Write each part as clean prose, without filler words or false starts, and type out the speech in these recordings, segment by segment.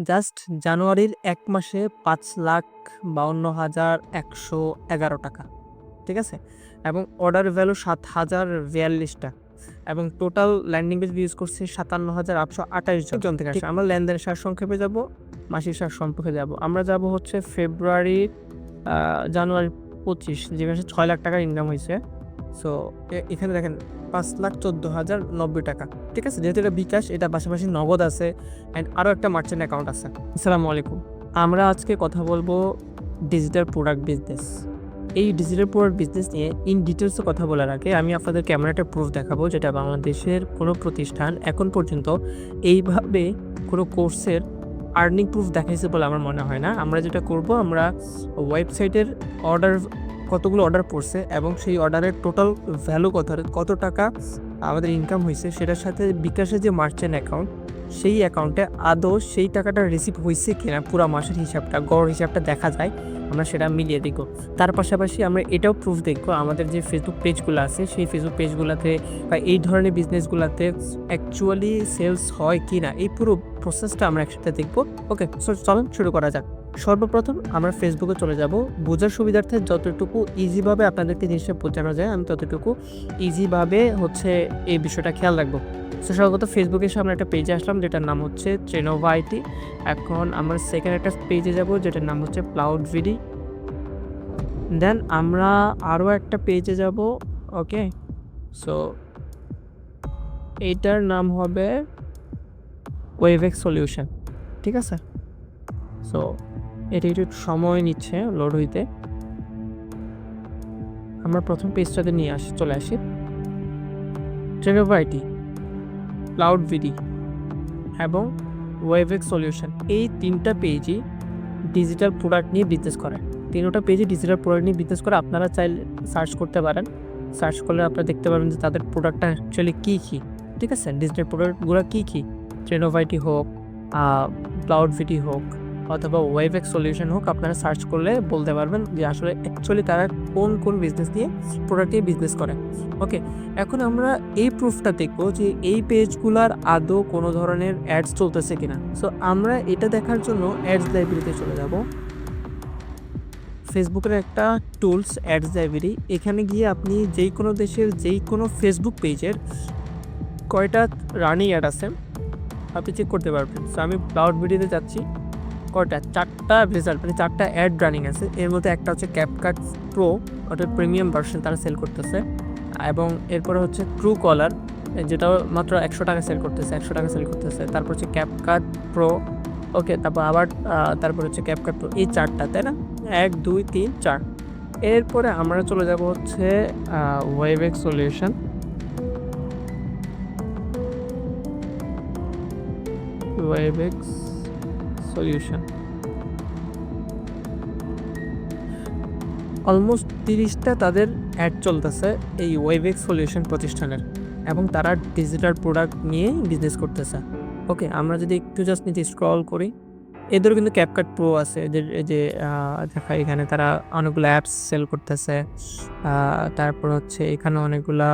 Just জানুয়ারির ১ মাসে ৫,৫২,১১১ টাকা। ঠিক আছে? এবং অর্ডার ভ্যালু ৭,০৪২ টা এবং টোটাল ল্যান্ডিং পেজ ভিউজ করছে ৫৭,৮২৮ জন থেকে আসে। আমরা লেনদেনের সারসংক্ষেপে যাব, মাসিক সারসংক্ষেপে যাব। আমরা যাব হচ্ছে ফেব্রুয়ারি জানুয়ারি ২৫ যে মাসে ৬,০০,০০০ টাকা ইনকাম হইছে। সো এখানে দেখেন ৫,১৪,০৯০ টাকা। ঠিক আছে? যেহেতু এটা বিকাশ, এটা পাশাপাশি নগদ আছে অ্যান্ড আরও একটা মার্চেন্ট অ্যাকাউন্ট আছে। আসসালামু আলাইকুম। আমরা আজকে কথা বলবো ডিজিটাল প্রোডাক্ট বিজনেস। এই ডিজিটাল প্রোডাক্ট বিজনেস নিয়ে ইন ডিটেইলসে কথা বলার আগে আমি আপনাদেরকে এমন একটা প্রুফ দেখাবো যেটা বাংলাদেশের কোনো প্রতিষ্ঠান এখন পর্যন্ত এইভাবে কোনো কোর্সের আর্নিং প্রুফ দেখাইছে বলে আমার মনে হয় না। আমরা যেটা করব, আমরা ওয়েবসাইটের অর্ডার কতগুলো অর্ডার পড়ছে এবং সেই অর্ডারের টোটাল ভ্যালু কত টাকা আমাদের ইনকাম হইছে সেটার সাথে বিকাশের যে মার্চেন্ট অ্যাকাউন্ট, সেই অ্যাকাউন্টে আদৌ সেই টাকাটা রিসিভ হইছে কিনা পুরা মাসের হিসাবটা, গড় হিসাবটা দেখা যায়, আমরা সেটা মিলিয়ে দেখব। তার পাশাপাশি আমরা এটাও প্রুফ দেখব আমাদের যে ফেসবুক পেজগুলো আছে সেই ফেসবুক পেজগুলোতে বা এই ধরনের বিজনেসগুলোতে অ্যাকচুয়ালি সেলস হয় কি না, এই পুরো প্রসেসটা আমরা একসাথে দেখব। ওকে, সো চলুন শুরু করা যাক। সর্বপ্রথম আমরা ফেসবুকে চলে যাব। বোঝার সুবিধার্থে যতটুকু ইজিভাবে আপনাদেরকে জিনিসটা বোঝানো যায় আমি ততটুকু ইজিভাবে হচ্ছে এই বিষয়টা খেয়াল রাখবো। সো সর্বপ্রথম ফেসবুকের সামনে একটা পেজে আসলাম যেটার নাম হচ্ছে ট্রেনোভা আইটি। এখন আমরা সেকেন্ড একটা পেজে যাব যেটার নাম হচ্ছে ক্লাউড ভিডি। দেন আমরা আরও একটা পেজে যাব। ওকে, সো এইটার নাম হবে ওয়েভএক্স সলিউশন। ঠিক আছে? সো এটা একটু সময় নিচ্ছে লোড হইতে। আমরা প্রথম পেজটাতে নিয়ে চলে আসি। ট্রেনোভা আইটি, ক্লাউড ভিডি এবং ওয়েভএক্স সলিউশন, এই তিনটা পেজই ডিজিটাল প্রোডাক্ট নিয়ে বিজনেস করে। তিনোটা পেজে ডিজিটাল প্রোডাক্ট নিয়ে বিজনেস করে। আপনারা চাইলে সার্চ করতে পারেন। সার্চ করলে আপনারা দেখতে পারবেন যে তাদের প্রোডাক্টটা অ্যাকচুয়ালি কী কী। ঠিক আছে? ডিজিটাল প্রোডাক্টগুলো কী কী, ট্রেনোভা আইটি হোক, ক্লাউড ভিডি হোক অথবা ওয়েভএক্স সলিউশন হোক, আপনারা সার্চ করলে বলতে পারবেন যে আসলে অ্যাকচুয়ালি তারা কোন বিজনেস নিয়ে, প্রোডাক্ট নিয়ে বিজনেস করে। ওকে, এখন আমরা এই প্রুফটা দেখব যে এই পেজগুলার আদৌ কোনো ধরনের অ্যাডস চলতেছে কিনা। সো আমরা এটা দেখার জন্য অ্যাডস লাইব্রেরিতে চলে যাব। ফেসবুকের একটা টুলস অ্যাডস লাইব্রেরি, এখানে গিয়ে আপনি যেই কোনো দেশের যেই কোনো ফেসবুক পেজের কয়টা রানিং অ্যাড আছে আপনি চেক করতে পারবেন। সো আমি ক্লাউড ভিডিওতে যাচ্ছি। কয়টা? 4টা রেজাল্ট, মানে 4টা অ্যাড রানিং আছে। এর মধ্যে একটা হচ্ছে ক্যাপকাট প্রো, অর্থাৎ প্রিমিয়াম ভার্সন তারা সেল করতেছে, এবং এরপরে হচ্ছে ট্রু কলার, যেটা মাত্র 100 টাকা সেল করতেছে, 100 টাকা সেল করতেছে। তারপর হচ্ছে ক্যাপকাট প্রো। ওকে, তারপর আবার তারপর হচ্ছে ক্যাপকাট প্রো। এই 4টা, তাই না? 1 2 3 4। এরপরে আমরা চলে যাব হচ্ছে ওয়েভএক্স সলিউশন। ওয়েভএক্স সলিউশন অলমোস্ট 30টা তাদের অ্যাড চলতেছে এই ওয়েভএক্স সলিউশন প্রতিষ্ঠানের, এবং তারা ডিজিটাল প্রোডাক্ট নিয়েই বিজনেস করতেছে। ওকে, আমরা যদি একটু জাস্ট নিচে স্ক্রল করি, এদেরও কিন্তু ক্যাপকাট প্রো আছে। এই যে দেখা, এখানে তারা অনেকগুলো অ্যাপস সেল করতেছে। তারপর হচ্ছে এখানে অনেকগুলা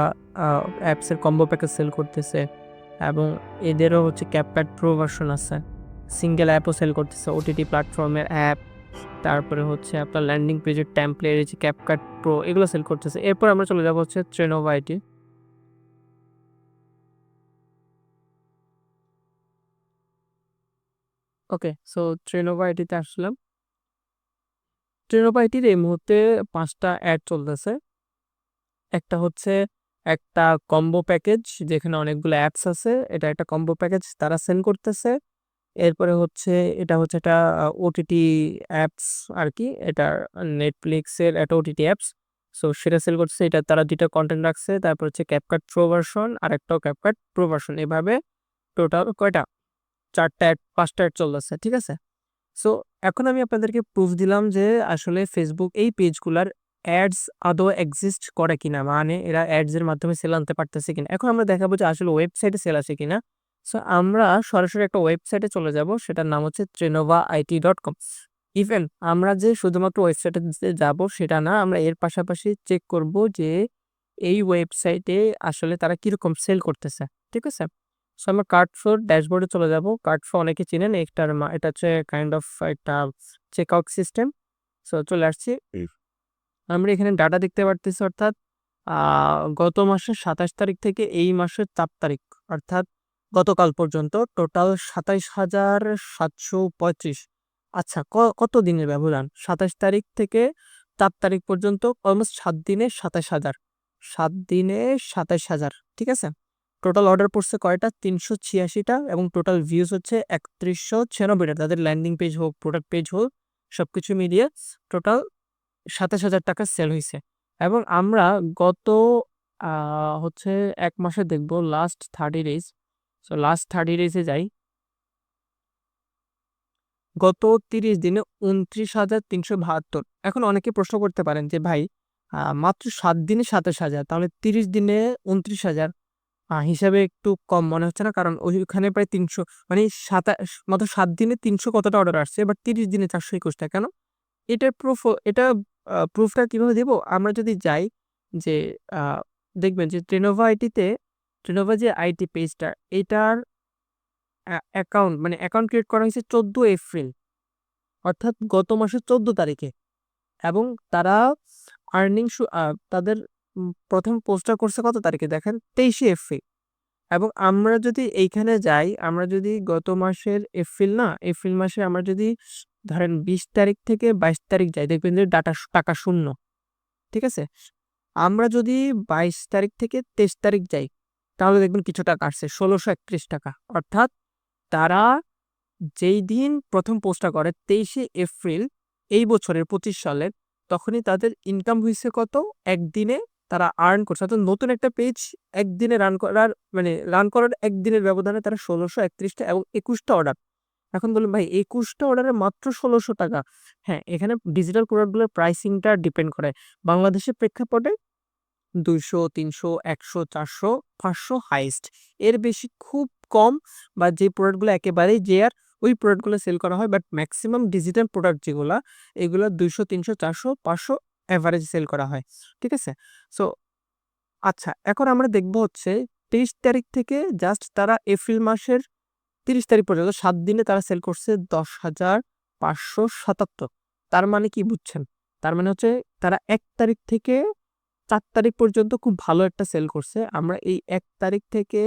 অ্যাপসের কম্বো প্যাকেজ সেল করতেছে, এবং এদেরও হচ্ছে ক্যাপকাট প্রো ভার্সন আছে। সিঙ্গেল অ্যাপও সেল করতেছে, ওটিটি প্ল্যাটফর্মের অ্যাপ। তারপরে হচ্ছে আপনার ল্যান্ডিং পেজের টেমপ্লেট, এই যে ক্যাপকাট প্রো, এগুলো সেল করতেছে। এরপর আমরা চলে যাব হচ্ছে ট্রেনোভা আইটি। ওকে, সো ট্রেনোভা আইটিতে আসলাম। ট্রেনোভা আইটির এই মুহূর্তে 5টা অ্যাড চলতেছে। একটা হচ্ছে একটা কম্বো প্যাকেজ যেখানে অনেকগুলো অ্যাপস আছে। এটা একটা কম্বো প্যাকেজ তারা সেল করতেছে। এরপরে হচ্ছে এটা হচ্ছে একটা ওটিটি অ্যাপস আরকি। এটা নেটফ্লিক্সের একটা ওটিটি অ্যাপস। সো সেটা সেল করতেছে। এটা তারা ২ টা কনটেন্ট রাখছে। তারপর হচ্ছে ক্যাপকাট প্রো ভার্সন, আরেকটাও ক্যাপকাট প্রো ভার্সন। এভাবে টোটাল কয়টা? ৪টা অ্যাড, 5টা অ্যাড চলতেছে। ঠিক আছে? সো এখন আমি আপনাদেরকে প্রুফ দিলাম যে আসলে ফেসবুক এই পেজগুলার অ্যাডস আদৌ এক্সিস্ট করে কিনা, মানে এরা অ্যাডস এর মাধ্যমে সেল আনতে পারতেছে কিনা। এখন আমরা দেখাবো যে আসলে ওয়েবসাইটে সেল আসে কিনা। সো আমরা সরাসরি একটা ওয়েবসাইটে চলে যাব, সেটার নাম হচ্ছে trenovaIT.com। ইভেন আমরা যে শুধুমাত্র ওয়েবসাইটে যাব সেটা না, আমরা এর পাশাপাশি চেক করব যে এই ওয়েবসাইটে আসলে তারা কিরকম সেল করতেছে। ঠিক আছে? সো আমরা কার্ট ফ্লো ড্যাশবোর্ডে চলে যাব। কার্ট ফ্লো অনেকে চিনেন। এটা হচ্ছে কাইন্ড অফ একটা চেকআউট সিস্টেম। সো চলে আসছি। আমরা এখানে ডাটা দেখতে পারতেছি, অর্থাৎ আ গত মাসের ২৭ তারিখ থেকে এই মাসের ৪ তারিখ, অর্থাৎ গতকাল পর্যন্ত টোটাল ২৭,৭৩৫। আচ্ছা, কত দিনের ব্যবধান? ২৭ তারিখ থেকে ৪ তারিখ পর্যন্ত অলমোস্ট ৭ দিনে ২৭,০০০। ৭ দিনে ২৭,০০০, ঠিক আছে? টোটাল অর্ডার পড়ছে কয়টা? ৩৮৬ টা এবং টোটাল ভিউজ হচ্ছে ৩১৯৬ টা। তাদের ল্যান্ডিং পেজ হোক, প্রোডাক্ট পেজ হোক, সবকিছু মিলিয়ে টোটাল ২৭,০০০ টাকা সেল হইছে। এবং আমরা গত আ হচ্ছে ১ মাসে দেখব last 30 days. So last 30 days এ যাই। গত ৩০ দিনে ২৯,৩৭২। এখন অনেকে প্রশ্ন করতে পারেন যে ভাই, মাত্র ৭ দিনে ২৭,০০০, তাহলে ৩০ দিনে ২৯,০০০ হিসাবে একটু কম মনে হচ্ছে না? কারণ ওইখানে প্রায় ৩০০, মানে মাত্র ৭ দিনে ৩০০ কতটা অর্ডার আসছে, বাট ৩০ দিনে ৪২১ টা কেন? এটার প্রুফটা কিভাবে দিব? আমরা যদি যাই যে আ দেখবেন যে ট্রেনোভা যে আইটি পেজটা, এটার অ্যাকাউন্ট ক্রিয়েট করা হয়েছে ১৪ এপ্রিল, অর্থাৎ গত মাসের ১৪ তারিখে। এবং তারা আর্নিং তাদের ১ম পোস্টটা করছে কত তারিখে দেখেন? ২৩ এপ্রিল। এবং আমরা যদি এইখানে যাই, আমরা যদি গত মাসের এপ্রিল মাসে আমরা যদি ধরেন ২০ তারিখ থেকে ২২ তারিখ যাই, দেখবেন যে টাকা শূন্য। ঠিক আছে? আমরা যদি ২২ তারিখ থেকে ২৩ তারিখ যাই, তাহলে দেখবেন কিছু টাকা আসছে, ৳১৬৩১। অর্থাৎ তারা যেই দিন ১ম পোস্টটা করে ২৩শে এপ্রিল এই বছরের ২৫ সালের, তখনই তাদের ইনকাম হইছে কত? একদিনে তারা আর্ন করছে। অর্থাৎ নতুন একটা পেজ একদিনে রান করার একদিনের ব্যবধানে তারা ৳১৬৩১ এবং ২১ টা অর্ডার। এখন বলুন ভাই, ২১ টা অর্ডারে মাত্র ৳১৬০০। হ্যাঁ, এখানে ডিজিটাল প্রোডাক্টগুলোর প্রাইসিংটা ডিপেন্ড করে। বাংলাদেশের প্রেক্ষাপটে ২০০, ৩০০, ১০০, ৪০০, ৫০০ হাইয়েস্ট। এর বেশি খুব কম, বা যে প্রোডাক্টগুলো একেবারেই রেয়ার ওই প্রোডাক্টগুলো সেল করা হয়। বাট মেক্সিমাম ডিজিটাল প্রোডাক্ট যেগুলা, এগুলা ২০০, ৩০০, ৪০০, ৫০০ এভারেজ সেল করা হয়। ঠিক আছে? সো আচ্ছা, এখন আমরা দেখব হচ্ছে ২৩ তারিখ থেকে জাস্ট তারা এপ্রিল মাসের ৩০ তারিখ পর্যন্ত ৭ দিনে তারা সেল করছে ১০,৫৭৭। তার মানে কি বুঝছেন? তার মানে হচ্ছে তারা ১ তারিখ থেকে ৪ তারিখ পর্যন্ত খুব ভালো একটা সেল করছে। আমরা এই ১ তারিখ থেকে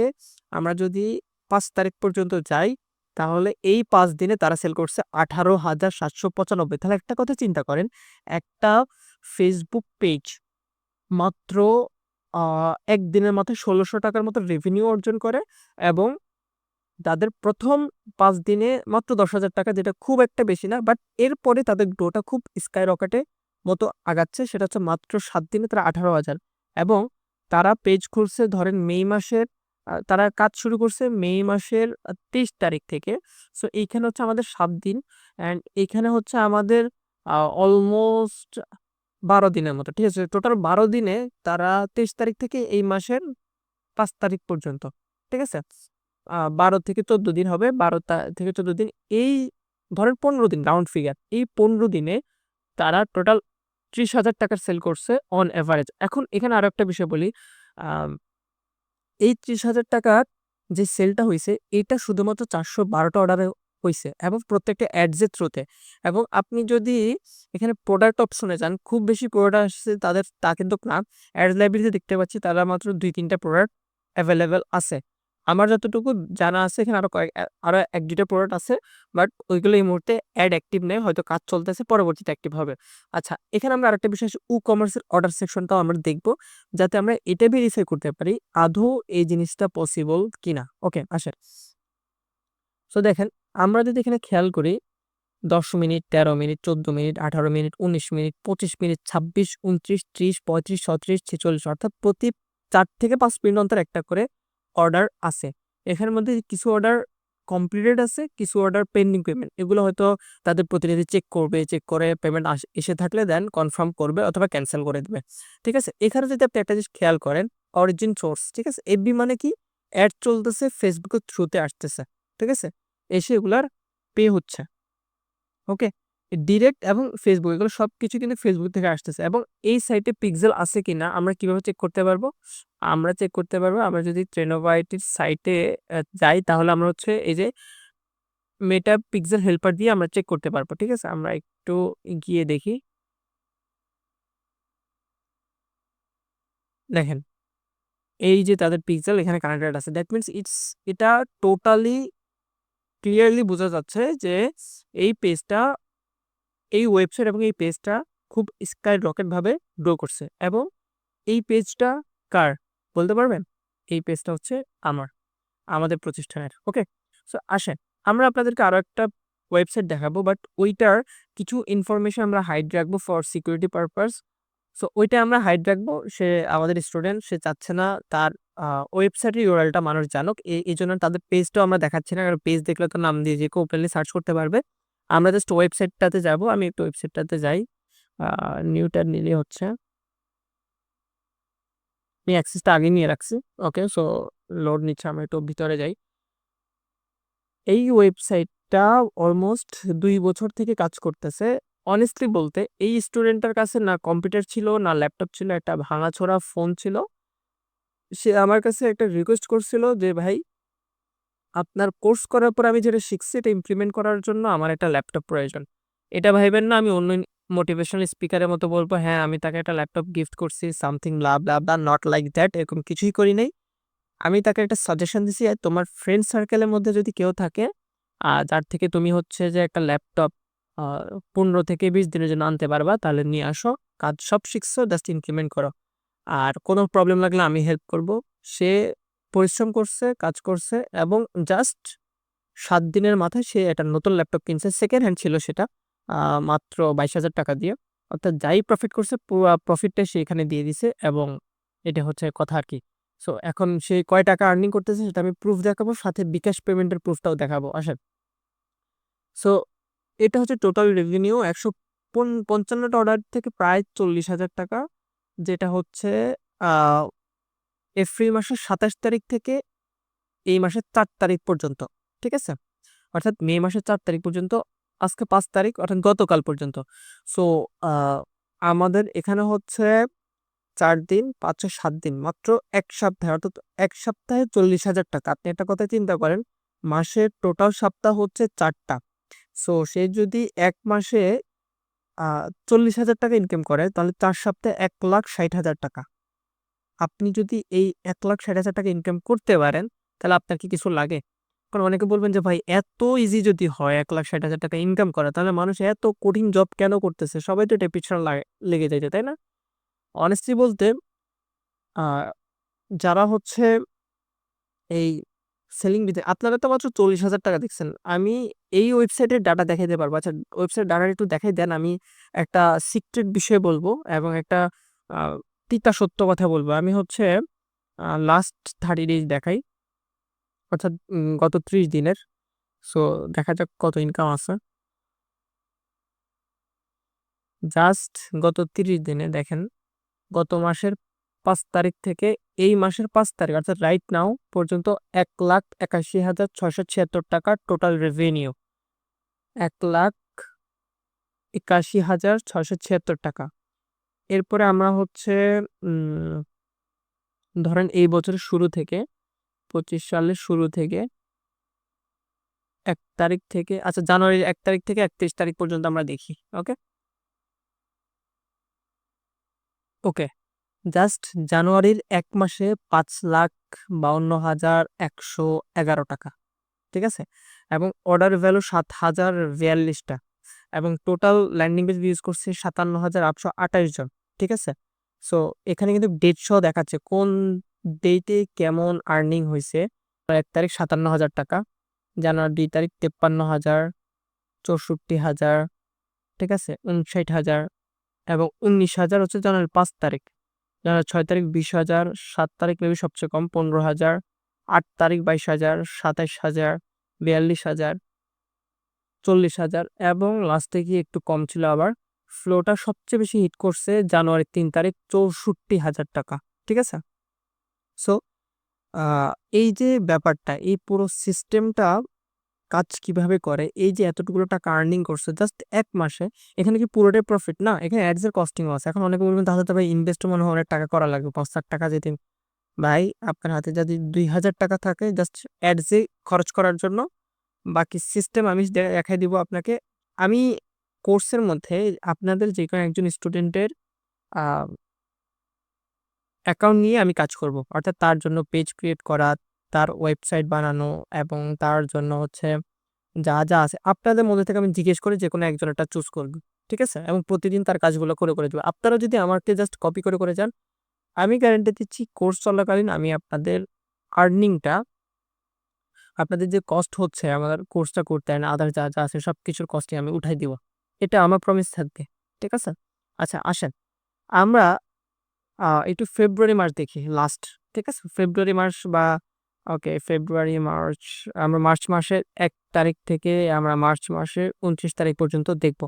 আমরা যদি ৫ তারিখ পর্যন্ত যাই, তাহলে এই ৫ দিনে তারা সেল করছে ১৮,৭৯৫। তাহলে একটা কথা চিন্তা করেন, একটা ফেসবুক পেজ মাত্র আ ১ দিনের মাথায় ৳১৬০০ র মতো রেভিনিউ অর্জন করে এবং তাদের ১ম ৫ দিনে মাত্র ৳১০,০০০, যেটা খুব একটা বেশি না। বাট এরপরে তাদের গ্রোটা খুব স্কাই রকেটের মতো আগাচ্ছে। সেটা হচ্ছে মাত্র ৭ দিনে তারা ১৮,০০০, এবং তারা পেজ খুলছে ধরেন মে মাসের, তারা কাজ শুরু করছে মে মাসের ২৩ তারিখ থেকে। সো এইখানে হচ্ছে আমাদের ৭ দিন, অ্যান্ড এইখানে হচ্ছে আমাদের অলমোস্ট ১২ দিনের মতো। ঠিক আছে? টোটাল ১২ দিনে তারা ২৩ তারিখ থেকে এই মাসের ৫ তারিখ পর্যন্ত। ঠিক আছে? ১২ থেকে ১৪ দিন হবে। ১২ থেকে ১৪ দিন। এই ধরেন ১৫ দিন রাউন্ড ফিগার। এই ১৫ দিনে তারা টোটাল ৳৩০,০০০ র সেল করছে অন এভারেজ। এখন এখানে আরো একটা বিষয় বলি। আম এই ৳৩০,০০০ র যে সেলটা হইছে, এটা শুধুমাত্র ৪১২ টা অর্ডারে হইছে এবং প্রত্যেকটা অ্যাডস এর থ্রুতে। এবং আপনি যদি এখানে প্রোডাক্ট অপশনে যান, খুব বেশি প্রোডাক্ট আসছে তাদের তা কিন্তু না। অ্যাডস লাইব্রেরিতে দেখতে পাচ্ছি তারা মাত্র ২-৩ টা প্রোডাক্ট এভেইলেবল আছে। আমার যতটুকু জানা আছে এখানে আরো ১-২ টা প্রোডাক্ট আছে। বাট ওইগুলো এই মুহূর্তে অ্যাড অ্যাক্টিভ নেই। হয়তো কাজ চলতেছে, পরবর্তীতে অ্যাক্টিভ হবে। আচ্ছা, এখানে আমরা আরেকটা বিষয় কমার্স এর অর্ডার সেকশনটাও আমরা দেখব। যাতে আমরা এটা ভেরিফাই করতে পারি আদৌ এই জিনিসটা পসিবল কিনা। ওকে, আসেন। সো দেখেন, আমরা যদি এখানে খেয়াল করি ১০ minute, ১৩ minute, ১৪ minute, ১৮ minute, ১৯ minute, ২৫ minute, ২৬, ২৯, ৩০, ৩৫, ৩৬, ৪৬, অর্থাৎ প্রতি ৪ থেকে ৫ মিনিট অন্তর একটা করে অর্ডার আছে। এখানের মধ্যে কিছু অর্ডার কমপ্লিটেড আছে, কিছু অর্ডার পেন্ডিং পেমেন্ট। এগুলো হয়তো তাদের প্রতিনিধি চেক করবে, চেক করে পেমেন্ট এসে থাকলে দেন কনফার্ম করবে অথবা ক্যানসেল করে দিবে। ঠিক আছে? এখানে যদি আপনি একটা জিনিস খেয়াল করেন, অরিজিন সোর্স, ঠিক আছে? এফবি মানে কি? অ্যাড চলতেছে, ফেসবুকের থ্রুতে আসতেছে। ঠিক আছে? এসে এগুলার পে হচ্ছে। ওকে? ডিরেক্ট এবং ফেসবুক এগুলো সবকিছু কিন্তু ফেসবুক থেকে আসতেছে এবং এই সাইটে পিক্সেল আছে কিনা আমরা কিভাবে চেক করতে পারবো? আমরা চেক করতে পারবো আমরা যদি ট্রেনোভাইটির সাইটে যাই তাহলে আমরা হচ্ছে এই যে মেটা পিক্সেল হেল্পার দিয়ে আমরা চেক করতে পারবো। ঠিক আছে? আমরা একটু গিয়ে দেখি। দেখেন, এই যে তাদের পিক্সেল এখানে কানেক্টেড আছে। দ্যাট মিনস এটা টোটালি ক্লিয়ারলি বোঝা যাচ্ছে যে এই পেজটা, এই ওয়েবসাইট এবং এই পেজটা খুব স্কাই রকেট ভাবে গ্রো করছে এবং এই পেজটা কার বলতে পারবেন? এই পেজটা হচ্ছে আমাদের প্রতিষ্ঠানের। ওকে? সো আসেন আমরা আপনাদেরকে আরো একটা ওয়েবসাইট দেখাবো বাট ওইটার কিছু ইনফরমেশন আমরা হাইড রাখবো ফর সিকিউরিটি পারপাস। সো ওইটা আমরা হাইড রাখবো। সে আমাদের স্টুডেন্ট, সে চাচ্ছে না তার ওয়েবসাইটের ইউআরএলটা মানুষ জানুক। এইজন্য তাদের পেজটাও আমরা দেখাচ্ছি না। কারণ পেজ দেখলে তো নাম দিয়ে যে কেউ ওপেনলি সার্চ করতে পারবে। আমরা জাস্ট ওয়েবসাইটটাতে যাবো। আমি একটু ওয়েবসাইটটাতে যাই। আ নিউটা নিলে হচ্ছে। আমি অ্যাক্সেসটা আগে নিয়ে রাখছি। ওকে, সো লোড নিচ্ছে। আমরা একটু ভিতরে যাই। এই ওয়েবসাইটটা অলমোস্ট ২ বছর থেকে কাজ করতেছে। অনেস্টলি বলতে এই স্টুডেন্টটার কাছে না কম্পিউটার ছিল, না ল্যাপটপ ছিল, একটা ভাঙাচোরা ফোন ছিল। সে আমার কাছে একটা রিকোয়েস্ট করছিল যে, "ভাই, আপনার কোর্স করার পর আমি যেটা শিখছি এটা ইমপ্লিমেন্ট করার জন্য আমার একটা ল্যাপটপ প্রয়োজন।" এটা ভাইবেন না আমি অন্য মোটিভেশনাল স্পিকারের মতো বলব, "হ্যাঁ, আমি তাকে একটা ল্যাপটপ গিফট করছি, something blah, blah, blah." Not like that. এরকম কিছুই করি নাই। আমি তাকে একটা সাজেশন দিছি, তোমার ফ্রেন্ড সার্কেলের মধ্যে যদি কেউ থাকে যার থেকে তুমি হচ্ছে যে একটা ল্যাপটপ আ ১৫ থেকে ২০ দিনের জন্য আনতে পারবা, তাহলে নিয়ে আসো। কাজ সব শিখছো, জাস্ট ইমপ্লিমেন্ট করো। আর কোনো প্রবলেম লাগলে আমি হেল্প করব। সে পরিশ্রম করছে, কাজ করছে এবং জাস্ট ৭ দিনের মাথায় সে একটা নতুন ল্যাপটপ কিনছে। সেকেন্ড হ্যান্ড ছিল সেটা। আ মাত্র ৳২২,০০০ দিয়ে। অর্থাৎ যাই প্রফিট করছে পুরা প্রফিটটাই সে এখানে দিয়ে দিছে এবং এটা হচ্ছে কথা আরকি। সো এখন সে কয় টাকা আর্নিং করতেছে সেটা আমি প্রুফ দেখাবো। সাথে বিকাশ পেমেন্টের প্রুফটাও দেখাবো। আসেন। সো এটা হচ্ছে টোটাল রেভিনিউ ১৫৫ টা অর্ডার থেকে প্রায় ৳৪০,০০০, যেটা হচ্ছে আ এপ্রিল মাসের ২৭ তারিখ থেকে এই মাসের ৪ তারিখ পর্যন্ত। ঠিক আছে? অর্থাৎ মে মাসের ৪ তারিখ পর্যন্ত, আজকে ৫ তারিখ অর্থাৎ গতকাল পর্যন্ত। সো আ আমাদের এখানে হচ্ছে ৪ দিন, ৫-৭ দিন মাত্র ১ সপ্তাহে অর্থাৎ ১ সপ্তাহে ৳৪০,০০০। আপনি একটা কথা চিন্তা করেন, মাসের টোটাল সপ্তাহ হচ্ছে ৪ টা। সো সে যদি ১ মাসে আ ৳৪০,০০০ ইনকাম করে তাহলে ৪ সপ্তাহে ৳১,৬০,০০০। আপনি যদি এই ৳১,৬০,০০০ ইনকাম করতে পারেন তাহলে আপনার কি কিছু লাগে? কারণ অনেকে বলবেন যে ভাই এত ইজি যদি হয় ৳১,৬০,০০০ ইনকাম করা তাহলে মানুষ এত কঠিন জব কেন করতেছে? সবাই তো এটার পিছনে লেগে যাইত, তাই না? অনেস্টলি বলতে আ যারা হচ্ছে এই সেলিং বিজনে আপনারা তো মাত্র ৳৪০,০০০ দেখছেন। আমি এই ওয়েবসাইটের ডাটা দেখাইতে পারবো। আচ্ছা, ওয়েবসাইট ডাটা একটু দেখাই দেন। আমি একটা সিক্রেট বিষয় বলব এবং একটা আ তিতা সত্য কথা বলব। আমি হচ্ছে লাস্ট 30 ডেজ দেখাই। অর্থাৎ গত ৩০ দিনের। সো দেখা যাক কত ইনকাম আছে। জাস্ট গত ৩০ দিনে দেখেন, গত মাসের ৫ তারিখ থেকে এই মাসের ৫ তারিখ অর্থাৎ রাইট নাও পর্যন্ত ৳১,৮১,৬৭৬ টোটাল রেভিনিউ। ৳১,৮১,৬৭৬। এরপরে আমরা হচ্ছে উম ধরেন এই বছরের শুরু থেকে ২৫ সালের শুরু থেকে ১ তারিখ থেকে আচ্ছা জানুয়ারির ১ তারিখ থেকে ৩১ তারিখ পর্যন্ত আমরা দেখি। ওকে? ওকে। জাস্ট জানুয়ারির ১ মাসে ৳৫,৫২,১১১। ঠিক আছে? এবং অর্ডার ভ্যালু ৭,০৪২ টা এবং টোটাল ল্যান্ডিং পেজ ভিউজ করছে ৫৭,৮২৮ জন। ঠিক আছে? সো এখানে কিন্তু ডেট সহ দেখাচ্ছে কোন ডেটে কেমন আর্নিং হইছে। ১ তারিখ ৳৫৭,০০০, জানুয়ারির ২ তারিখ ৫৩,০০০, ৬৪,০০০, ঠিক আছে? ৫৯,০০০ এবং ১৯,০০০ হচ্ছে জানুয়ারির ৫ তারিখ। জানুয়ারির ৬ তারিখ ২০,০০০, ৭ তারিখ মেবি সবচেয়ে কম ১৫,০০০, ৮ তারিখ ২২,০০০, ২৭,০০০, ৪২,০০০, ৪০,০০০ এবং লাস্টে গিয়ে একটু কম ছিল আবার। ফ্লোটা সবচেয়ে বেশি হিট করছে জানুয়ারির ৩ তারিখ ৳৬৪,০০০। ঠিক আছে? সো আ এই যে ব্যাপারটা, এই পুরো সিস্টেমটা কাজ কিভাবে করে, এই যে এতটুকুলো টাকা আর্নিং করছে জাস্ট ১ মাসে, এখানে কি পুরোটাই প্রফিট না? এখানে অ্যাডস এর কস্টিংও আছে। এখন অনেকে বলবেন তাহলে তো ভাই ইনভেস্ট মনে হয় অনেক টাকা করা লাগবে। ৳৫,০০,০০০ যদি ভাই আপনার হাতে যদি ৳২,০০০ থাকে জাস্ট অ্যাডস এ খরচ করার জন্য, বাকি সিস্টেম আমি দেখাই দিব আপনাকে। আমি কোর্সের মধ্যে আপনাদের যেকোনো একজন স্টুডেন্টের আ অ্যাকাউন্ট নিয়ে আমি কাজ করব। অর্থাৎ তার জন্য পেজ ক্রিয়েট করা, তার ওয়েবসাইট বানানো এবং তার জন্য হচ্ছে যা আছে আপনাদের মধ্যে থেকে আমি জিজ্ঞেস করে যেকোনো একজনেরটা চুজ করব। ঠিক আছে? এবং প্রতিদিন তার কাজগুলো করে দিব। আপনারা যদি আমাকে জাস্ট কপি করে যান, আমি গ্যারান্টি দিচ্ছি কোর্স চলাকালীন আমি আপনাদের আর্নিংটা, আপনাদের যে কস্ট হচ্ছে আমার কোর্সটা করতে এন্ড আদার্স যা আছে সবকিছুর কস্টই আমি উঠাই দিব। এটা আমার প্রমিস থাকবে। ঠিক আছে? আচ্ছা আসেন, আমরা একটু ফেব্রুয়ারি মাস দেখি লাস্ট। ঠিক আছে? ফেব্রুয়ারি মাস বা ওকে ফেব্রুয়ারি, মার্চ, আমরা মার্চ মাসের ১ তারিখ থেকে আমরা মার্চ মাসের ২৯ তারিখ পর্যন্ত দেখব।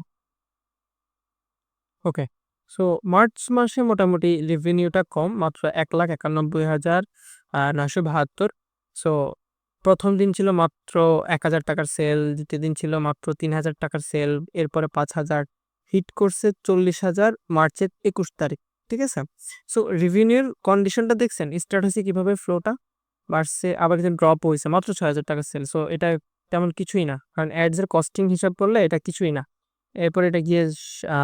ওকে। সো মার্চ মাসে মোটামুটি রেভিনিউটা কম, মাত্র ১,৯১,৯৭২। সো ১ম দিন ছিল মাত্র ৳১,০০০ সেল, দ্বিতীয় দিন ছিল মাত্র ৳৩,০০০ সেল, এরপরে ৫,০০০ হিট করছে ৪০,০০০ মার্চের ২১ তারিখ। ঠিক আছে? সো রেভিনিউর কন্ডিশনটা দেখছেন? স্টার্ট হইছে কিভাবে ফ্লোটা? বাড়ছে আবার কিন্তু ড্রপ হইছে মাত্র ৳৬,০০০ সেল। সো এটা তেমন কিছুই না। কারণ অ্যাডস এর কস্টিং হিসাব করলে এটা কিছুই না। এরপরে এটা গিয়ে আ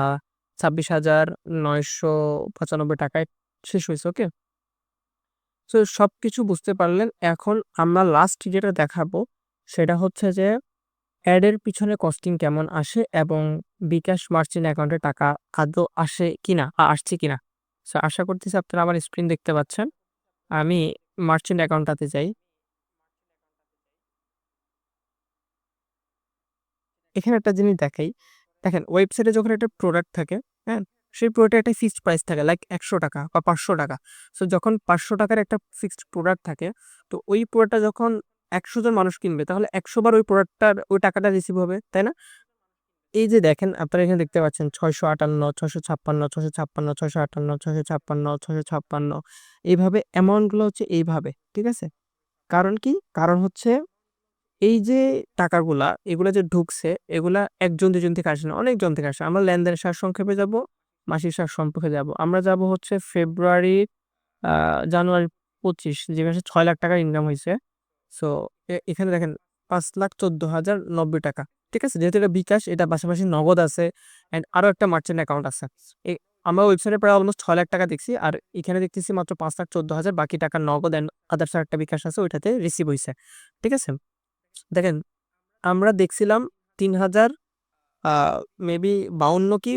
৳২৬,৯৯৫ শেষ হইছে। ওকে? সো সবকিছু বুঝতে পারলেন। এখন আমরা লাস্ট যেটা দেখাবো সেটা হচ্ছে যে অ্যাড এর পিছনে কস্টিং কেমন আসে এবং বিকাশ মার্চেন্ট অ্যাকাউন্টে টাকা আদৌ আসে কিনা বা আসছে কিনা। সো আশা করতেছি আপনারা আমার স্ক্রিন দেখতে পাচ্ছেন। আমি মার্চেন্ট অ্যাকাউন্টটাতে যাই। এখানে একটা জিনিস দেখাই। দেখেন ওয়েবসাইটে যখন একটা প্রোডাক্ট থাকে, হ্যাঁ? সেই প্রোডাক্টের একটা ফিক্সড প্রাইস থাকে লাইক ৳১০০ বা ৳৫০০। সো যখন ৳৫০০ র একটা ফিক্সড প্রোডাক্ট থাকে, তো ওই প্রোডাক্টটা যখন ১০০ জন মানুষ কিনবে তাহলে ১০০ বার ওই প্রোডাক্টটার ওই টাকাটা রিসিভ হবে, তাই না? এই যে দেখেন আপনারা এখানে দেখতে পাচ্ছেন ৬৫৮, ৬৫৬, ৬৫৬, ৬৫৮, ৬৫৬, ৬৫৬ এইভাবে অ্যামাউন্ট গুলো হচ্ছে এইভাবে। ঠিক আছে? কারণ কি? কারণ হচ্ছে এই যে টাকাগুলা, এগুলা যে ঢুকছে, এগুলা ১ জন ২ জন থেকে আসে না, অনেকজন থেকে আসে। আমরা লেনদেনের সারসংক্ষেপে যাবো, মাসিক সারসংক্ষেপে যাবো। আমরা যাবো হচ্ছে ফেব্রুয়ারি, আ জানুয়ারি ২৫ যে মাসে ৳৬,০০,০০০ ইনকাম হইছে। সো এখানে দেখেন ৳৫,১৪,০৯০ ঠিক আছে? যেহেতু এটা বিকাশ, এটা পাশাপাশি নগদ আছে অ্যান্ড আরো একটা মার্চেন্ট অ্যাকাউন্ট আছে। এ আমরা ওয়েবসাইটে প্রায় অলমোস্ট ৳৬,০০,০০০ দেখছি। আর এখানে দেখতেছি মাত্র ৫,১৪,০০০, বাকি টাকা নগদ অ্যান্ড আদার্স আরেকটা বিকাশ আছে ওইটাতে রিসিভ হইছে। ঠিক আছে? দেখেন আমরা দেখছিলাম ৩,০০০ আ মেবি ৫২ কি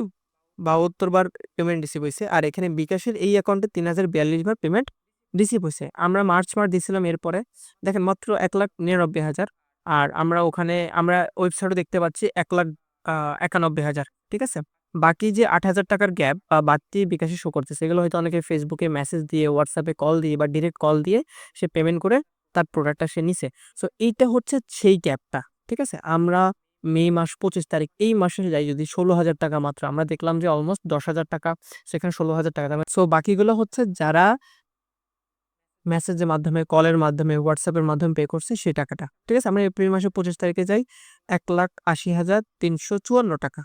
৭২ বার পেমেন্ট রিসিভ হইছে। আর এখানে বিকাশের এই অ্যাকাউন্টে ৩,০৪২ বার পেমেন্ট রিসিভ হইছে। আমরা মার্চ মাস দিছিলাম এরপরে। দেখেন মাত্র ১,৯৯,০০০। আর আমরা ওখানে আমরা ওয়েবসাইটে দেখতে পাচ্ছি ১,৯১,০০০। ঠিক আছে? বাকি যে ৳৮,০০০ র গ্যাপ বা বাড়তি বিকাশে শো করতেছে, এগুলো হয়তো অনেকে ফেসবুকে মেসেজ দিয়ে, হোয়াটসঅ্যাপে কল দিয়ে বা ডিরেক্ট কল দিয়ে সে পেমেন্ট করে তার প্রোডাক্টটা সে নিছে। সো এইটা হচ্ছে সেই গ্যাপটা। ঠিক আছে? আমরা মে মাস ২৫ তারিখ এই মাসে যাই যদি ৳১৬,০০০ মাত্র। আমরা দেখলাম যে অলমোস্ট ৳১০,০০০, সেখানে ৳১৬,০০০। সো বাকিগুলো হচ্ছে যারা মেসেজের মাধ্যমে, কলের মাধ্যমে, হোয়াটসঅ্যাপের মাধ্যমে পে করছে সেই টাকাটা। ঠিক আছে? আমরা এপ্রিল মাসের ২৫ তারিখে যাই ৳১,৮০,৩৫৪।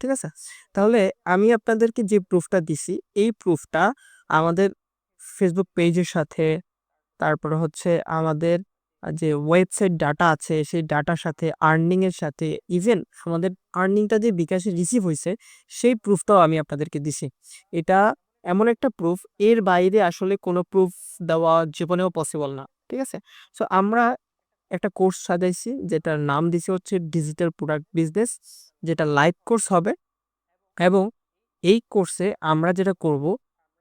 ঠিক আছে? তাহলে আমি আপনাদেরকে যে প্রুফটা দিছি, এই প্রুফটা আমাদের ফেসবুক পেজের সাথে, তারপরে হচ্ছে আমাদের যে ওয়েবসাইট ডাটা আছে, সেই ডাটার সাথে, আর্নিং এর সাথে, ইভেন আমাদের আর্নিংটা যে বিকাশে রিসিভ হইছে, সেই প্রুফটাও আমি আপনাদেরকে দিছি। এটা এমন একটা প্রুফ, এর বাইরে আসলে কোনো প্রুফ দেওয়া জীবনেও পসিবল না। ঠিক আছে? সো আমরা একটা কোর্স সাজাইছি যেটার নাম দিছি হচ্ছে ডিজিটাল প্রোডাক্ট বিজনেস, যেটা লাইভ কোর্স হবে। এবং এই কোর্সে আমরা যেটা করব,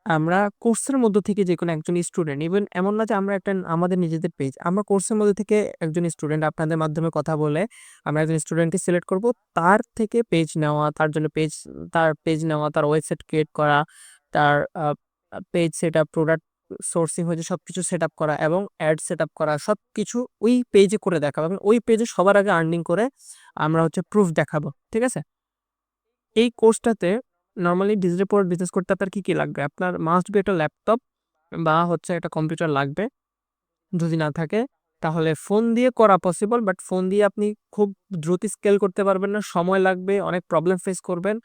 আমরা কোর্সের মধ্য থেকে যেকোনো একজন স্টুডেন্ট, ইভেন এমন না যে আমরা একটা আমাদের নিজেদের পেজ, আমরা কোর্সের মধ্যে থেকে একজন স্টুডেন্ট আপনাদের মাধ্যমে কথা বলে আমরা একজন স্টুডেন্টকে সিলেক্ট করব। তার থেকে পেজ নেওয়া, তার জন্য তার পেজ নেওয়া, তার ওয়েবসাইট ক্রিয়েট করা, তার পেজ সেটআপ, প্রোডাক্ট সোর্সিং হয়েছে সবকিছু সেটআপ করা এবং অ্যাড সেটআপ করা সবকিছু ওই পেজে করে দেখাবো এবং ওই পেজে সবার আগে আর্নিং করে আমরা হচ্ছে প্রুফ দেখাবো। ঠিক আছে? এই কোর্সটাতে নরমালি ডিজিটাল প্রোডাক্ট বিজনেস করতে আপনার কি লাগবে? আপনার মাস্ট বি একটা ল্যাপটপ বা হচ্ছে একটা কম্পিউটার লাগবে। যদি না থাকে তাহলে ফোন দিয়ে করা পসিবল, বাট ফোন দিয়ে আপনি খুব দ্রুত স্কেল করতে পারবেন না, সময় লাগবে, অনেক প্রবলেম ফেস করবেন।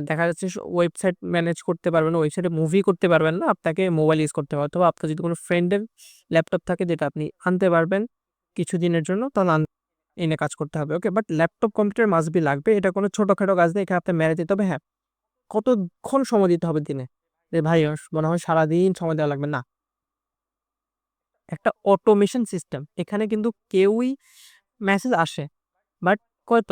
দেখা যাচ্ছে ওয়েবসাইট ম্যানেজ করতে পারবেন না, ওয়েবসাইটে মুভি করতে পারবেন না, আপনাকে মোবাইল ইউজ করতে হবে। অথবা আপনার যদি কোনো ফ্রেন্ডের ল্যাপটপ থাকে যেটা আপনি আনতে পারবেন কিছুদিনের জন্য, তাহলে এনে কাজ করতে হবে। Okay, but laptop computer must be লাগবে। এটা কোনো ছোটখাটো কাজ নেই, এখানে আপনার ম্যানেজ দিতে হবে। হ্যাঁ, কতক্ষণ সময় দিতে হবে দিনে? যে ভাই মনে হয় সারাদিন সময় দেওয়া লাগবে না, একটা অটোমেশন সিস্টেম। এখানে কিন্তু কেউই মেসেজ আসে, বাট কত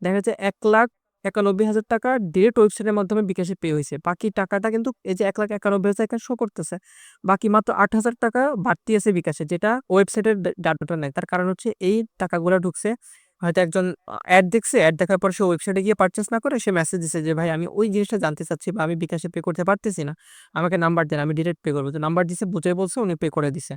দেখা যাচ্ছে ১,৯১,৫০০ টাকা ডিরেক্ট ওয়েবসাইটের মাধ্যমে বিকাশে পে হয়েছে। বাকি টাকাটা কিন্তু এই যে ১,৯১,৫০০ এখানে শো করতেছে, বাকি মাত্র ৮,০০০ টাকা বাড়তি আছে বিকাশে, যেটা ওয়েবসাইটের ডাটাটা নেয়। তার কারণ হচ্ছে এই টাকাগুলো ঢুকছে, হয়তো একজন অ্যাড দেখছে, অ্যাড দেখার পর সে ওয়েবসাইটে গিয়ে পারচেস না করে সে মেসেজ দিছে যে ভাই আমি ওই জিনিসটা জানতে চাচ্ছি বা আমি বিকাশে পে করতে পারতেছি না, আমাকে নাম্বার দেন, আমি ডিরেক্ট পে করবো। তো নাম্বার দিছে, বুঝে বলছে, উনি পে করে দিছে।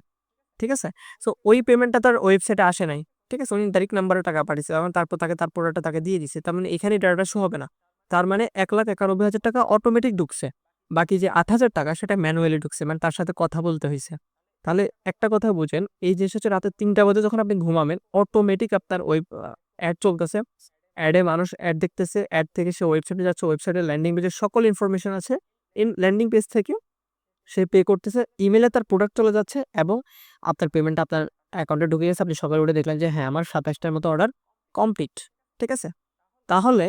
ঠিক আছে? সো ওই পেমেন্টটা তার ওয়েবসাইটে আসে নাই। ঠিক আছে? উনি ডাইরেক্ট নাম্বারে টাকা পাঠিয়েছে এবং তারপর তার প্রোডাক্টটা তাকে দিয়ে দিছে। তার মানে এখানে ডাটাটা শো হবে না। তার মানে ১,৯১,৫০০ টাকা অটোমেটিক ঢুকছে। বাকি যে ৮,০০০ টাকা সেটা ম্যানুয়ালি ঢুকছে। মানে তার সাথে কথা বলতে হইছে। তাহলে একটা কথা বুঝেন, এই জিনিসটা হচ্ছে রাতের ৩টা বাজে যখন আপনি ঘুমাবেন, অটোমেটিক আপনার অ্যাড চলতেছে। অ্যাডে মানুষ অ্যাড দেখতেছে। অ্যাড থেকে সে ওয়েবসাইটে যাচ্ছে। ওয়েবসাইটের ল্যান্ডিং পেজের সকল ইনফরমেশন আছে। ল্যান্ডিং পেজ থেকে সে পে করতেছে। ইমেইলে তার প্রোডাক্ট চলে যাচ্ছে এবং আপনার পেমেন্টটা আপনার অ্যাকাউন্টে ঢুকে গেছে। আপনি সকালে উঠে দেখলেন যে হ্যাঁ, আমার ২৭ টার মতো অর্ডার কমপ্লিট। ঠিক আছে? তাহলে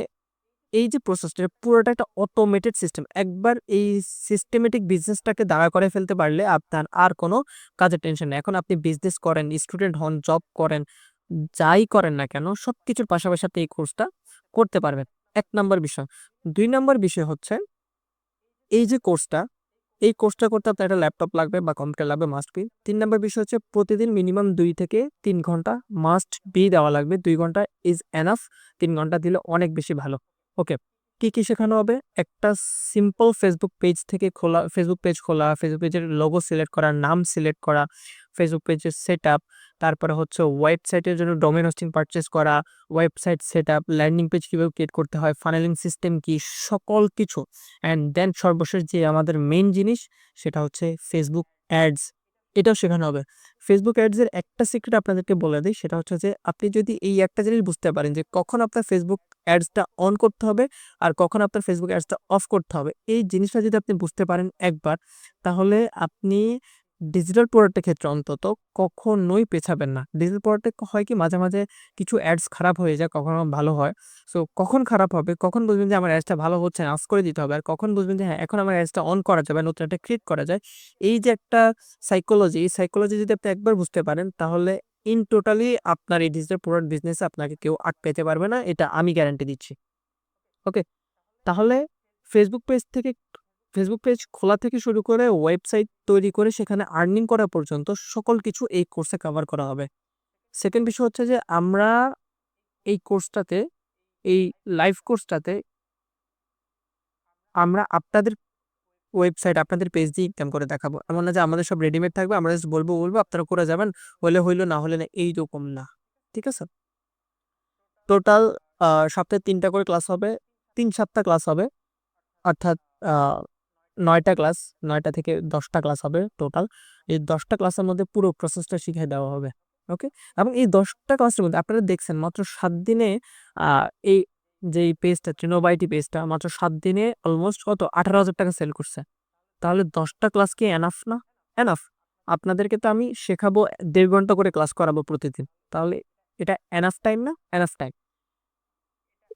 এই যে প্রসেসটা পুরোটা একটা অটোমেটেড সিস্টেম। একবার এই সিস্টেমেটিক বিজনেসটাকে দাঁড়া করে ফেলতে পারলে আপনার আর কোনো কাজের টেনশন নেই। এখন আপনি বিজনেস করেন, স্টুডেন্ট হন, জব করেন, যাই করেন না কেন সবকিছুর পাশাপাশি আপনি এই কোর্সটা করতে পারবেন। ১ নাম্বার বিষয়। ২ নাম্বার বিষয় হচ্ছে এই যে কোর্সটা, এই কোর্সটা করতে আপনার একটা ল্যাপটপ লাগবে বা কম্পিউটার লাগবে, মাস্ট বি। ৩ নাম্বার বিষয় হচ্ছে প্রতিদিন মিনিমাম ২ থেকে ৩ ঘন্টা মাস্ট বি দেওয়া লাগবে। ২ ঘন্টা ইজ এনাফ। ৩ ঘন্টা দিলে অনেক বেশি ভালো। ওকে। কি শেখানো হবে? একটা সিম্পল ফেসবুক পেজ থেকে খোলা, ফেসবুক পেজ খোলা, ফেসবুক পেজের লোগো সিলেক্ট করা, নাম সিলেক্ট করা, ফেসবুক পেজের সেটআপ, তারপরে হচ্ছে ওয়েবসাইটের জন্য ডোমেইন হোস্টিং পারচেজ করা, ওয়েবসাইট সেটআপ, ল্যান্ডিং পেজ কিভাবে ক্রিয়েট করতে হয়, ফানেলিং সিস্টেম কি, সকল কিছু। অ্যান্ড দেন সর্বশেষ যে আমাদের মেইন জিনিস সেটা হচ্ছে ফেসবুক অ্যাডস। এটাও শেখানো হবে। ফেসবুক অ্যাডস এর একটা সিক্রেট আপনাদেরকে বলে দেই, সেটা হচ্ছে যে আপনি যদি এই একটা জিনিস বুঝতে পারেন যে কখন আপনার ফেসবুক অ্যাডসটা অন করতে হবে আর কখন আপনার ফেসবুক অ্যাডসটা অফ করতে হবে। এই জিনিসটা যদি আপনি বুঝতে পারেন একবার, তাহলে আপনি ডিজিটাল প্রোডাক্টের ক্ষেত্রে অন্তত কখনোই পেছাবেন না। ডিজিটাল প্রোডাক্টে হয় কি মাঝে কিছু অ্যাডস খারাপ হয়ে যায়, কখনো ভালো হয়। সো কখন খারাপ হবে, কখন বুঝবেন যে আমার অ্যাডসটা ভালো হচ্ছে না, অফ করে দিতে হবে। আর কখন বুঝবেন যে হ্যাঁ, এখন আমার অ্যাডসটা অন করা যাবে, নতুন একটা ক্রিয়েট করা যায়। এই যে একটা সাইকোলজি, এই সাইকোলজি যদি আপনি একবার বুঝতে পারেন, তাহলে ইন টোটালি আপনার এই ডিজিটাল প্রোডাক্ট বিজনেসে আপনাকে কেউ আটকাইতে পারবে না। এটা আমি গ্যারান্টি দিচ্ছি। ওকে? তাহলে ফেসবুক পেজ থেকে, ফেসবুক পেজ খোলা থেকে শুরু করে ওয়েবসাইট তৈরি করে সেখানে আর্নিং করা পর্যন্ত সকল কিছু এই কোর্সে কভার করা হবে। সেকেন্ড বিষয় হচ্ছে যে আমরা এই কোর্সটাতে, এই লাইভ কোর্সটাতে আমরা আপনাদের ওয়েবসাইট, আপনাদের পেজ দিয়ে ইনকাম করে দেখাবো। এমন না যে আমাদের সব রেডিমেড থাকবে, আমরা জাস্ট বলবো, আপনারা করে যাবেন। হলে হইল, না হলে না, এইরকম না। ঠিক আছে? টোটাল সপ্তাহে ৩ টা করে ক্লাস হবে। ৩-৭ টা ক্লাস হবে। অর্থাৎ আ ৯ টা ক্লাস, ৯ টা থেকে ১০ টা ক্লাস হবে টোটাল। এই ১০ টা ক্লাসের মধ্যে পুরো প্রসেসটা শিখাই দেওয়া হবে। ওকে? এবং এই ১০ টা ক্লাসের মধ্যে আপনারা দেখছেন মাত্র ৭ দিনে আ এই যেই পেজটা, ট্রিনোবাইটি পেজটা মাত্র ৭ দিনে অলমোস্ট কত ১৮,০০০ টাকা সেল করছে। তাহলে ১০ টা ক্লাস কি এনাফ না? এনাফ। আপনাদেরকে তো আমি শেখাবো, ১.৫ ঘন্টা করে ক্লাস করাবো প্রতিদিন। তাহলে এটা এনাফ টাইম না? Enough time.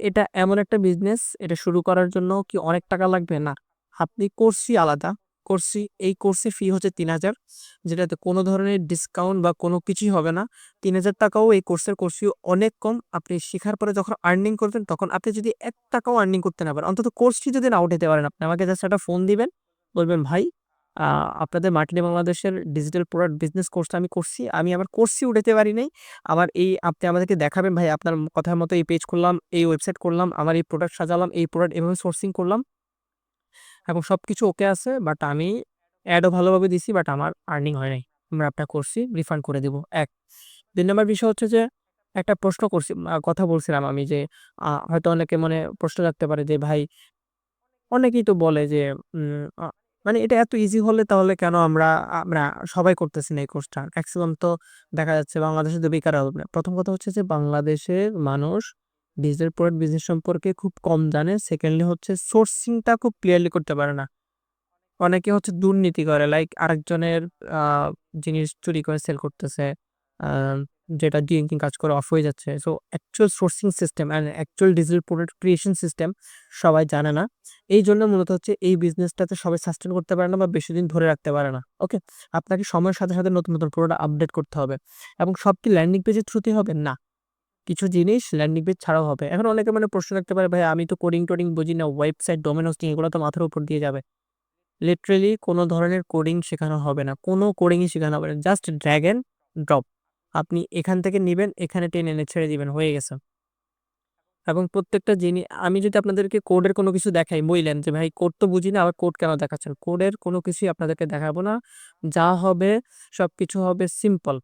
এটা এমন একটা বিজনেস, এটা শুরু করার জন্য কি অনেক টাকা লাগবে? না। আপনি কোর্স ফি আলাদা। এই কোর্সের ফি হচ্ছে ৩,০০০, যেটাতে কোনো ধরনের ডিসকাউন্ট বা কোনো কিছুই হবে না। ৩,০০০ টাকাও এই কোর্স ফি অনেক কম। আপনি শেখার পরে যখন আর্নিং করবেন, তখন আপনি যদি ৳১ আর্নিং করতে না পারেন, অন্তত কোর্স ফি যদি না উঠাইতে পারেন, আপনি আমাকে জাস্ট একটা ফোন দিবেন। বলবেন, "ভাই, আ আপনাদের মার্কেটিং বাংলাদেশের ডিজিটাল প্রোডাক্ট বিজনেস কোর্সটা আমি করছি। আমি আমার কোর্স ফি উঠাইতে পারি নাই। আমার এই আপনি আমাদেরকে দেখাবেন, ভাই আপনার কথার মতো এই পেজ খুললাম, এই ওয়েবসাইট করলাম, আমার এই প্রোডাক্ট সাজালাম, এই প্রোডাক্ট এভাবে সোর্সিং করলাম এবং সবকিছু ওকে আছে। বাট আমি এডও ভালোভাবে দিছি, বাট আমার আর্নিং হয় নাই। আমরা আপনার কোর্স ফি রিফান্ড করে দিব।" ১। ২ নাম্বার বিষয় হচ্ছে যে একটা প্রশ্ন করছি, কথা বলছিলাম আমি যে হয়তো অনেকে মনে প্রশ্ন রাখতে পারে যে ভাই, অনেকেই তো বলে যে উম আ মানে এটা এত ইজি হলে তাহলে কেন আমরা আমরা সবাই করতেছি না এই কোর্সটা? ম্যাক্সিমাম তো দেখা যাচ্ছে বাংলাদেশে তো বেকার হবে। প্রথম কথা হচ্ছে যে বাংলাদেশের মানুষ ডিজিটাল প্রোডাক্ট বিজনেস সম্পর্কে খুব কম জানে। সেকেন্ডলি হচ্ছে সোর্সিং টা খুব ক্লিয়ারলি করতে পারে না। অনেকে হচ্ছে দুর্নীতি করে। লাইক আরেকজনের আ জিনিস চুরি করে সেল করতেছে। আ যেটা ডিলিংকিং কাজ করে অফ হয়ে যাচ্ছে। So actual sourcing system and actual digital product creation system সবাই জানে না। এইজন্য মূলত হচ্ছে এই বিজনেসটাতে সবাই সাস্টেইন করতে পারে না বা বেশিদিন ধরে রাখতে পারে না। ওকে? আপনাকে সময়ের সাথে, সাথে নতুন, নতুন প্রোডাক্ট আপডেট করতে হবে। এবং সব কি ল্যান্ডিং পেজের থ্রুতেই হবে? না। কিছু জিনিস ল্যান্ডিং পেজ ছাড়াও হবে। এখন অনেকে মানে প্রশ্ন রাখতে পারে, "ভাই আমি তো কোডিং-টোডিং বুঝি না। ওয়েবসাইট, ডোমেইন হোস্টিং এগুলো তো মাথার উপর দিয়ে যাবে।" লিটারেলি কোনো ধরনের কোডিং শেখানো হবে না। কোনো কোডিংই শেখানো হবে না। Just drug and drop. আপনি এখান থেকে নিবেন, এখানে টেনে এনে ছেড়ে দিবেন, হয়ে গেছে। এবং প্রত্যেকটা আমি যদি আপনাদেরকে কোডের কোনো কিছু দেখাই, বইলেন যে, "ভাই কোড তো বুঝি না, আবার কোড কেন দেখাচ্ছেন?" কোডের কোনো কিছুই আপনাদেরকে দেখাবো না। যা হবে সবকিছু হবে সিম্পল।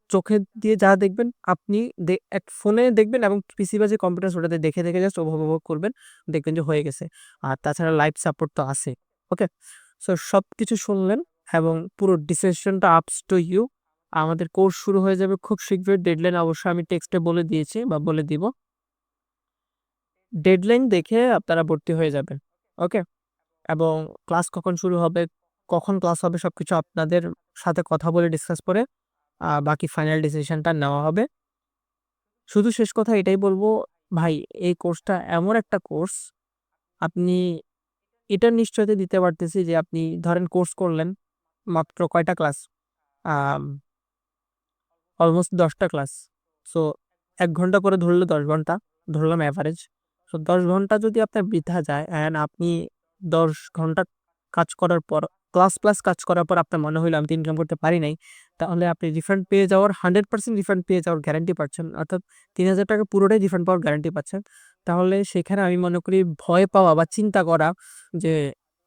চোখে দিয়ে যা দেখবেন আপনি এক ফোনে দেখবেন এবং পিসি বা যে কম্পিউটার আছে ওটাতে দেখে, দেখে জাস্ট উপভোগ করবেন। দেখবেন যে হয়ে গেছে। আর তাছাড়া লাইভ সাপোর্ট তো আছেই। ওকে? সো সবকিছু শুনলেন এবং পুরো ডিসিশনটা আপস টু ইউ। আমাদের কোর্স শুরু হয়ে যাবে খুব শীঘ্রই। ডেডলাইন অবশ্যই আমি টেক্সটে বলে দিয়েছি বা বলে দিব। ডেডলাইন দেখে আপনারা ভর্তি হয়ে যাবেন। ওকে? এবং ক্লাস কখন শুরু হবে, কখন ক্লাস হবে সবকিছু আপনাদের সাথে কথা বলে ডিসকাস করে বাকি ফাইনাল ডিসিশনটা নেওয়া হবে। শুধু শেষ কথা এটাই বলব, ভাই এই কোর্সটা এমন একটা কোর্স আপনি এটার নিশ্চয়তা দিতে পারতেছি যে আপনি ধরেন কোর্স করলেন মাত্র কয়টা ক্লাস? আম অলমোস্ট ১০ টা ক্লাস। সো ১ ঘন্টা করে ধরলে ১০ ঘন্টা, ধরলাম এভারেজ। সো ১০ ঘন্টা যদি আপনার বৃথা যায় অ্যান্ড আপনি ১০ ঘন্টা কাজ করার পর ক্লাস প্লাস কাজ করার পর আপনার মনে হইলো আমি তো ইনকাম করতে পারি নাই। তাহলে আপনি রিফান্ড পেয়ে যাওয়ার 100% রিফান্ড পেয়ে যাওয়ার গ্যারান্টি পাচ্ছেন। অর্থাৎ ৳৩,০০০ পুরোটাই রিফান্ড পাওয়ার গ্যারান্টি পাচ্ছেন। তাহলে সেখানে আমি মনে করি ভয় পাওয়া বা চিন্তা করা যে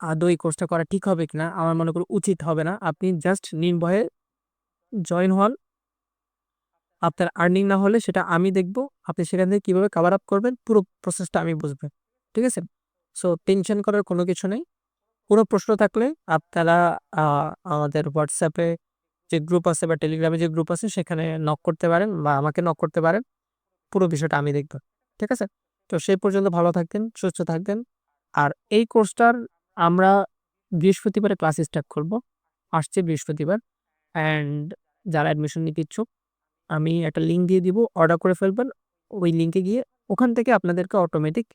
আদৌ এই কোর্সটা করা ঠিক হবে কিনা আমার মনে করি উচিত হবে না। আপনি জাস্ট নির্ভয়ে জয়েন হন। আপনার আর্নিং না হলে সেটা আমি দেখব। আপনি সেখান থেকে কিভাবে কভার আপ করবেন পুরো প্রসেসটা আমি বুঝবো। ঠিক আছে? সো টেনশন করার কোনো কিছু নেই। কোনো প্রশ্ন থাকলে আপনারা আ আমাদের WhatsApp এ যে গ্রুপ আছে বা Telegram এ যে গ্রুপ আছে সেখানে নক করতে পারেন বা আমাকে নক করতে পারেন। পুরো বিষয়টা আমি দেখব। ঠিক আছে? তো সেই পর্যন্ত ভালো থাকবেন, সুস্থ থাকবেন। আর এই কোর্সটার আমরা বৃহস্পতিবারে ক্লাস স্টার্ট করব। আসছে বৃহস্পতিবার। অ্যান্ড যারা অ্যাডমিশন নিতে ইচ্ছুক আমি একটা লিঙ্ক দিয়ে দিব। অর্ডার করে ফেলবেন। ওই লিঙ্কে গিয়ে ওখান থেকে আপনাদেরকে অটোমেটিক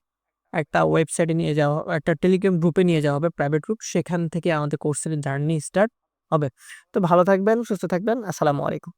একটা ওয়েবসাইটে নিয়ে যাওয়া একটা টেলিগ্রাম গ্রুপে নিয়ে যাওয়া হবে, প্রাইভেট গ্রুপ। সেখান থেকে আমাদের কোর্সের জার্নি স্টার্ট হবে। তো ভালো থাকবেন, সুস্থ থাকবেন। আসসালামু আলাইকুম।